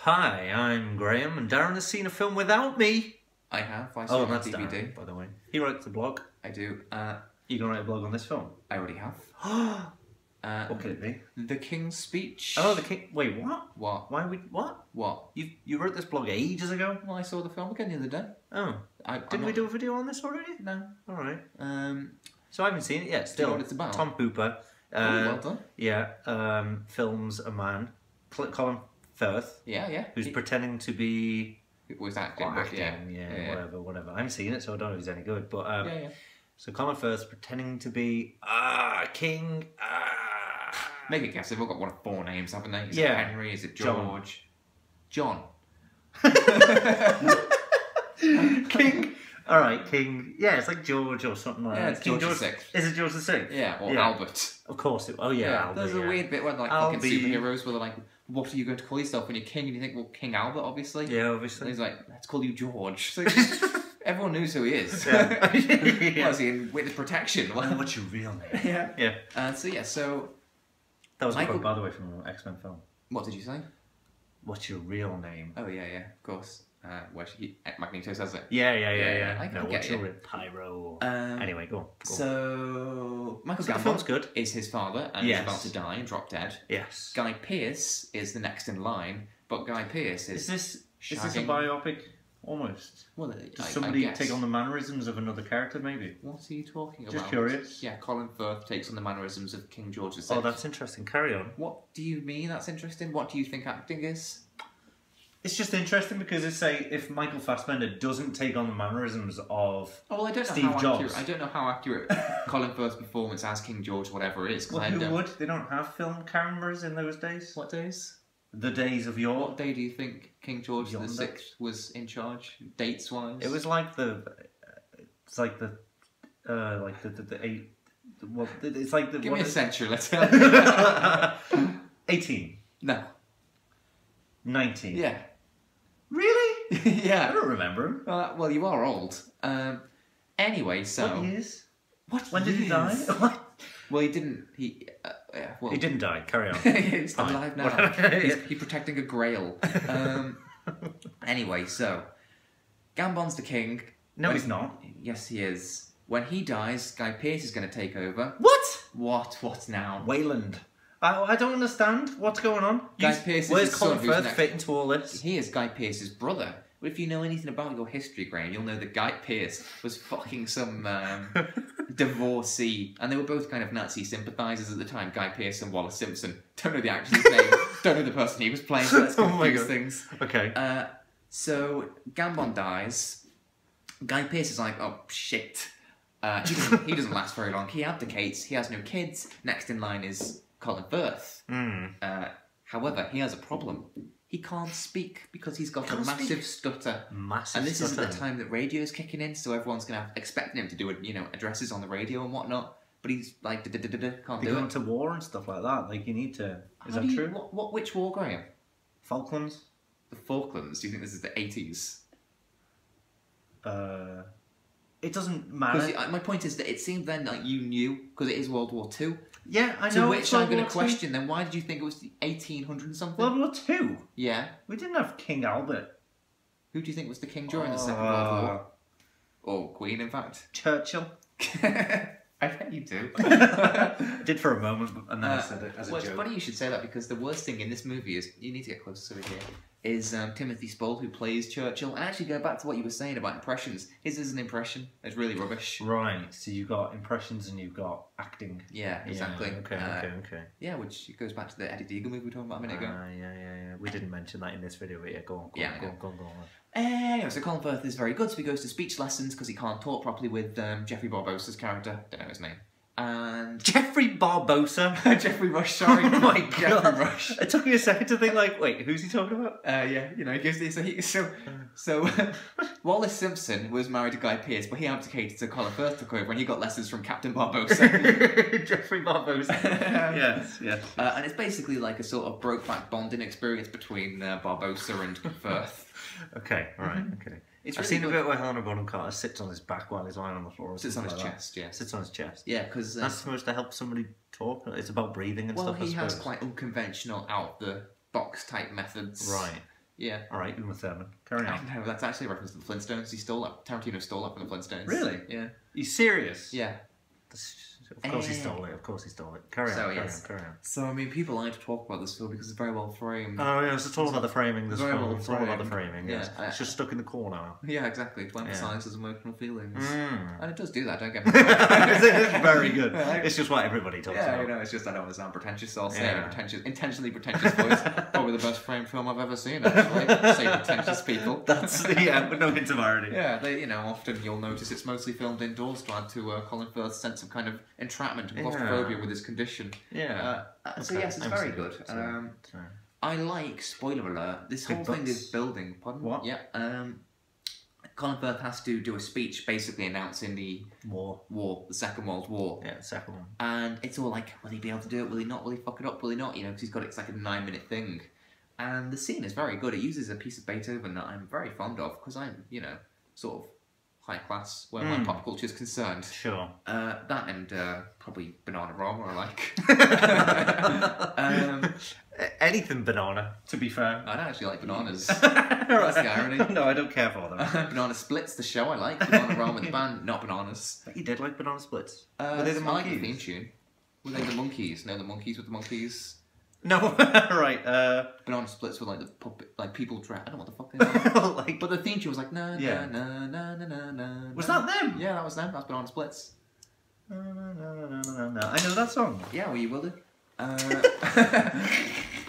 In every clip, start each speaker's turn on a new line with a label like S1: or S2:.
S1: Hi, I'm Graham, and Darren has seen a film without me.
S2: I have. I saw it on DVD.
S1: Darren, by the way. He writes the blog.
S2: I do.
S1: You gonna write a blog on this film?
S2: I already have.
S1: What could it be?
S2: The King's Speech.
S1: Oh, the King. Wait, what?
S2: What?
S1: Why would what?
S2: What?
S1: You wrote this blog ages ago?
S2: Well, I saw the film again the other day.
S1: Oh, didn't we do a video on this already?
S2: No.
S1: All right. So I haven't seen it yet. Still,
S2: Do you know what it's about?
S1: Tom Hooper.
S2: Well done.
S1: Yeah. Films a man, Colin Firth.
S2: Yeah.
S1: Who's pretending to be.
S2: It was acting.
S1: Whatever. I haven't seen it, so I don't know if he's any good. But
S2: yeah.
S1: So Colin Firth pretending to be king.
S2: Make a guess. They've all got one of four names, haven't they? Is
S1: Yeah.
S2: it Henry? Is it George? John.
S1: King. All right, King. Yeah, it's like George or something like that.
S2: It's George VI.
S1: Is it George VI?
S2: Yeah, or Albert.
S1: Of course. Albert,
S2: There's a weird bit where they're like fucking superheroes where they're like, what are you going to call yourself when you're king? And you think, well, King Albert, obviously.
S1: Yeah, obviously.
S2: And he's like, let's call you George. So everyone knows who he is.
S1: Yeah.
S2: What is he in witness protection?
S1: What's your real name?
S2: Yeah. So
S1: that was
S2: Michael...
S1: a quote, by the way, from an X-Men film.
S2: What did you say?
S1: What's your real name?
S2: Oh, yeah, of course. Where Magneto says it.
S1: Yeah.
S2: I
S1: No,
S2: get
S1: what's
S2: you.
S1: your real Pyro? Anyway, go on.
S2: So Michael
S1: the film's
S2: Gambon
S1: good.
S2: is his father and he's about to die and drop dead.
S1: Yes.
S2: Guy Pearce is the next in line, but Guy Pearce is
S1: Is this a biopic? Almost.
S2: Well,
S1: Does somebody take on the mannerisms of another character, maybe?
S2: What are you talking about?
S1: Just curious.
S2: Yeah, Colin Firth takes on the mannerisms of King George VI.
S1: Oh, that's interesting. Carry on.
S2: What do you mean that's interesting? What do you think acting is?
S1: It's just interesting because it's say if Michael Fassbender doesn't take on the mannerisms of
S2: I don't know
S1: Steve
S2: how
S1: Jobs.
S2: accurate. I don't know how accurate Colin Firth's performance as King George, whatever it is.
S1: Well, who would? They don't have film cameras in those days.
S2: What days?
S1: The days of yore.
S2: What day do you think King George VI was in charge, dates wise?
S1: It was like the. It's like the eight. Well, it's like the.
S2: Give me a century, let's go.
S1: 18.
S2: No.
S1: 19.
S2: Yeah.
S1: Really?
S2: Yeah.
S1: I don't remember him.
S2: Well, you are old. Anyway, so.
S1: What years?
S2: When
S1: did he die? What?
S2: Well, he didn't. He
S1: didn't die. Carry on.
S2: He's alive now. He's protecting a grail. Anyway, so Gambon's the king.
S1: No, he's not.
S2: Yes, he is. When he dies, Guy Pearce is going to take over.
S1: What?
S2: What now?
S1: Wayland. I don't understand what's going on.
S2: Guy Pearce is
S1: where's
S2: his
S1: Colin
S2: son,
S1: Firth fit into all this?
S2: He is Guy Pearce's brother. But if you know anything about your history, Graham, you'll know that Guy Pearce was fucking some divorcee. And they were both kind of Nazi sympathisers at the time, Guy Pearce and Wallace Simpson. Don't know the actor's name, don't know the person he was playing, so let's confuse things.
S1: Okay.
S2: So, Gambon dies. Guy Pearce is like, oh, shit. He doesn't last very long. He abdicates, he has no kids. Next in line is Colin Firth. However, he has a problem. He can't speak because he's got a massive stutter. And this is at the time that radio's kicking in, so everyone's going to expecting him to do addresses on the radio and whatnot. But he's like, can't do it.
S1: Going to war and stuff like that. Like you need to. Is that true?
S2: Which war, Graham?
S1: Falklands.
S2: The Falklands. Do you think this is the 80s?
S1: It doesn't matter.
S2: My point is that it seemed then like you knew because it is World War II.
S1: Yeah, I know.
S2: To which I'm going to question then, why did you think it was the 1800 and something?
S1: World War II?
S2: Yeah.
S1: We didn't have King Albert.
S2: Who do you think was the king during the Second World War? Or Queen, in fact?
S1: Churchill.
S2: I bet you do.
S1: I did for a moment, and then I said it as a joke.
S2: It's funny you should say that because the worst thing in this movie is, you need to get closer so we hear, is Timothy Spall, who plays Churchill. And actually, go back to what you were saying about impressions. His is an impression. It's really rubbish.
S1: Right, so you've got impressions and you've got acting.
S2: Yeah, exactly.
S1: Yeah, okay.
S2: Yeah, which goes back to the Eddie Deagle movie we were talking about a minute ago.
S1: Yeah. We didn't mention that in this video, but yeah, go on.
S2: Anyway, so Colin Firth is very good, so he goes to speech lessons because he can't talk properly with Jeffrey Barbossa's character. Don't know his name. And
S1: Jeffrey Barbossa?
S2: Jeffrey Rush, sorry.
S1: Oh my god.
S2: Jeffrey Rush.
S1: It took me a second to think like, wait, who's he talking about?
S2: Yeah, he gives this. So Wallace Simpson was married to Guy Pearce, but he abdicated so Colin Firth took over and he got lessons from Captain Barbossa.
S1: Jeffrey Barbossa. Yes.
S2: And it's basically like a sort of brokeback bonding experience between Barbossa and Firth.
S1: Okay, alright, okay. I've seen a bit where Helena Bonham Carter sits on his back while he's lying on the floor.
S2: Sits on his chest, yeah.
S1: Sits on his chest.
S2: Yeah, because...
S1: that's supposed to help somebody talk. It's about breathing and stuff, I suppose.
S2: Well, he has quite unconventional, out-the-box type methods.
S1: Right.
S2: Yeah.
S1: All right, Uma Thurman. Carry on.
S2: No, that's actually a reference to the Flintstones. He stole that. Tarantino stole that from the Flintstones.
S1: Really?
S2: Yeah.
S1: You serious?
S2: Yeah.
S1: Of course he stole it. Of course he stole it. Carry on. Carry on.
S2: So I mean, people like to talk about this film because it's very well framed.
S1: Oh yeah, it's all about the framing. This
S2: Very
S1: film.
S2: well
S1: It's all about the
S2: framed.
S1: framing.
S2: Yeah.
S1: Yes. It's just stuck in the corner.
S2: Yeah, exactly. To emphasise his emotional feelings, and it does do that. Don't get me wrong.
S1: It's very good. It's just what everybody talks
S2: Yeah,
S1: about.
S2: you know, it's just I don't sound pretentious, so I'll say it in intentionally pretentious voice. Probably the best framed film I've ever seen. Actually, say pretentious people.
S1: That's with no hint of irony.
S2: Yeah, they, you know, often you'll notice it's mostly filmed indoors to add to Colin Firth's sense of kind of entrapment and claustrophobia with his condition.
S1: Yeah.
S2: So yes, it's very good. I like, spoiler alert, this whole thing is building. Pardon?
S1: What?
S2: Yeah. Colin Firth has to do a speech basically announcing the
S1: war,
S2: the Second World War.
S1: Yeah, the second one.
S2: And it's all like, will he be able to do it? Will he not? Will he fuck it up? Will he not? You know, because he's got it's like a 9-minute thing. And the scene is very good. It uses a piece of Beethoven that I'm very fond of because I'm, you know, sort of high class where my pop culture is concerned.
S1: Sure.
S2: That and probably Bananarama I like.
S1: Anything banana, to be fair.
S2: I don't actually like bananas. That's the irony.
S1: No, I don't care for them.
S2: Banana Splits, the show I like. Bananarama, the band, not bananas.
S1: But you did like Banana Splits.
S2: Were they the monkeys? I like the theme tune. Were they the monkeys? No, the monkeys with the monkeys.
S1: No, right.
S2: Banana Splits were like the puppet, like people dress. I don't know what the fuck they were.
S1: Like,
S2: but the theme tune was like na na na na na na na.
S1: Was that them?
S2: Yeah, that was them. That's Banana Splits.
S1: No. I know that song.
S2: Yeah, well, you will do.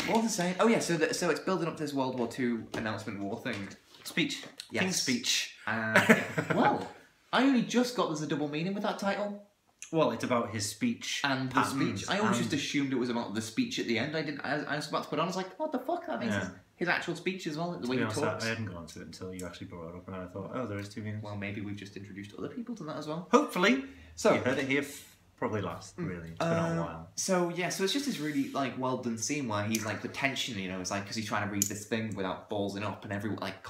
S2: What was I saying? Oh yeah, so it's building up to this World War II announcement war thing.
S1: Speech.
S2: Yes.
S1: King's speech.
S2: Well, I only just got there's a double meaning with that title.
S1: Well, it's about his speech
S2: and the speech. I always just assumed it was about the speech at the end. I was about to put on. I was like, what the fuck? That means his actual speech as well. The way he talks.
S1: I hadn't gone to it until you actually brought it up, and I thought, oh, there is 2 meanings.
S2: Well, maybe we've just introduced other people to that as well.
S1: Hopefully.
S2: So
S1: you heard it here. Probably last, really. It's been a while.
S2: So it's just this really like well done scene where he's like the tension, you know, it's like because he's trying to read this thing without ballsing up, and everyone like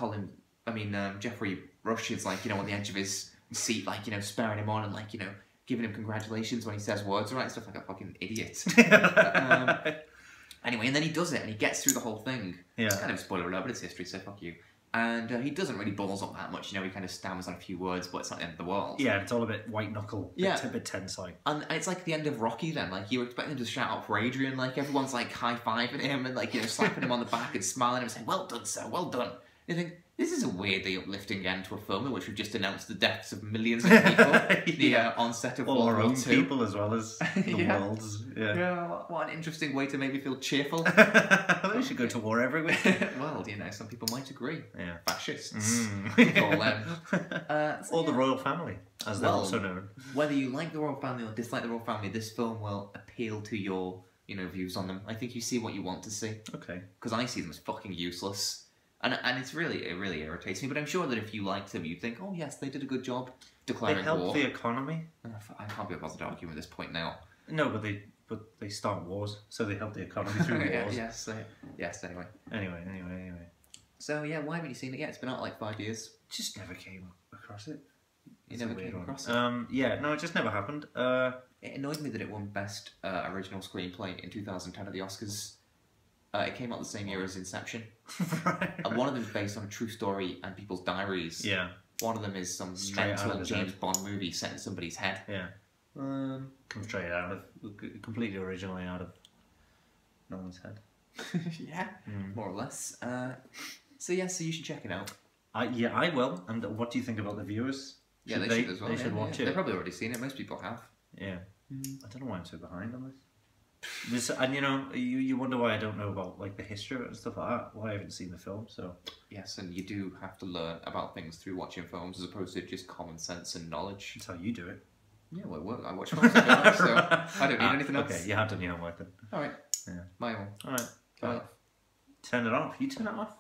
S2: Jeffrey Rush is like, you know, on the edge of his seat, like, you know, spurring him on and like, you know, giving him congratulations when he says words right, stuff like a fucking idiot. Anyway, and then he does it and he gets through the whole thing. Yeah. It's kind of a spoiler alert, but it's history, so fuck you. And he doesn't really balls up that much, you know, he kind of stammers on a few words, but it's not the end of the world.
S1: Yeah, it's all a bit white knuckle, a bit tense like.
S2: And it's like the end of Rocky then, like you were expecting him to shout out for Adrian, like everyone's like high-fiving him and like, you know, slapping him on the back and smiling and saying, well done, sir, well done. And you think, this is a weirdly uplifting end to a film in which we've just announced the deaths of millions of people, the onset of World War II.
S1: Our own people as well as the world's.
S2: Yeah, what an interesting way to make me feel cheerful.
S1: We should go to war every week.
S2: Well, you know, some people might agree.
S1: Yeah.
S2: Fascists. Call them.
S1: Or the royal family, as they're also known.
S2: Whether you like the royal family or dislike the royal family, this film will appeal to your, you know, views on them. I think you see what you want to see.
S1: Okay.
S2: Because I see them as fucking useless. And it really irritates me. But I'm sure that if you liked them, you'd think, oh yes, they did a good job declaring war.
S1: They helped the economy.
S2: I can't be bothered arguing at this point now.
S1: No, but they start wars, so they help the economy through wars.
S2: Yes.
S1: Anyway.
S2: So yeah, why haven't you seen it yet? It's been out like 5 years.
S1: Just never came across it.
S2: You never came across it?
S1: Yeah, no, it just never happened.
S2: It annoyed me that it won Best Original Screenplay in 2010 at the Oscars. It came out the same year as Inception.
S1: Right.
S2: And one of them is based on a true story and people's diaries.
S1: Yeah.
S2: One of them is some mental James Bond movie set in somebody's head.
S1: Yeah. Comes straight out of, completely originally out of no one's head.
S2: Yeah, more or less. So you should check it out.
S1: Yeah, I will. And what do you think about the viewers?
S2: Yeah, they should as well.
S1: They should watch it.
S2: They've probably already seen it. Most people have.
S1: Yeah. I don't know why I'm so behind on this. And you know, you wonder why I don't know about like the history of it and stuff like that. Why I haven't seen the film. So
S2: yes, and you do have to learn about things through watching films as opposed to just common sense and knowledge.
S1: That's how you do it.
S2: Yeah, well, I watch films, so I don't need anything else.
S1: Okay, you have done your homework then.
S2: All right.
S1: Yeah.
S2: My one.
S1: All right. Turn it off. You turn it off.